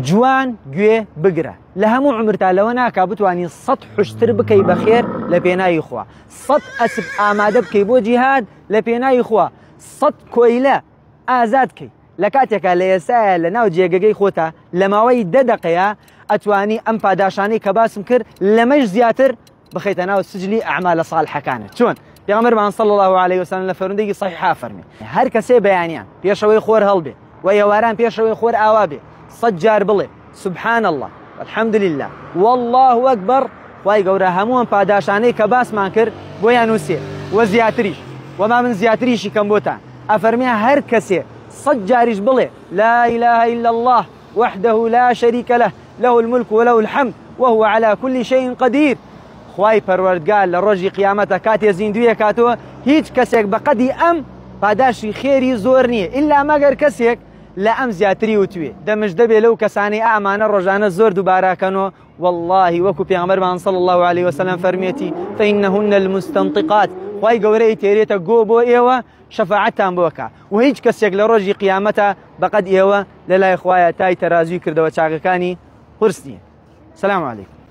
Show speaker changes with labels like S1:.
S1: جوان گوێ بگرە لە هەموو عمرتا لەوە ناکا بتوانی 100 حشتر بکەی بەخێر لە پێناوی خوا، 100 ئەسب ئامادە بکەی بۆ جیهاد لە پێناوی خوا، 100 کۆیلە ئازاد بکەی. لە کاتێکا لە ئێستایە لە ناو جێگەگەی خۆتە لە ماوەی 10 دقەیە ئەتوانی ئەم پاداشانەی کە باسم کرد لەمەش زیاتر بخەیتە ناو سجلی ئەعمالە ساڵحەکانت. چۆن پێغەمبەرمان صلی الله عليه وسلم لە فەرمودەیەکی صحیحا فەرمێ هەر کەسێ بەیانیان پێشەوەی خۆر هەڵبێ و ئێواران پێشەوەی خۆر ئاوا بێ 100 جار بڵێ سبحان الله الحمد لله والله أكبر، خوای گەورە هەمووان پاداشانەی کە باسمان کرد بۆیان نووسێ وە زیاتریش وەما من زیاتریشی کەم بۆتان. ئەفەرمێ هەر کەسێ 100 جاریش بڵێ لا إله إلا الله وحده لا شريك له له الملك وله الحمد وهو على كل شيء قدير. خوای پەروەردگار لە ڕۆژی قیامەتە کاتێ زیندویە کاتەوە هیچ کەسێک بەقەدی ئەم پاداشی خێری زۆر نییە ئللا مەگەر کەسێک لە ئەم زیاتری وتوێ. دەمش دەبێ لەو کەسانی ئامانە ڕۆژانە زۆر دووباراکەنەوە. والله وەکو پێغەمبەرمان صلی الله عليه وسلم فەرمێتی فإنهن المستنطقات، خوای گەورەی تێرێتە گۆ بۆ ئێوە شەفاعەتتان بۆکە و هیچ کەسێک لە ڕۆژی قیامەتە بەقەد ئێوە لە لای خوایە تای تەرازوی کردەوە چاکەکانی قورس نییە. سلام علیکم.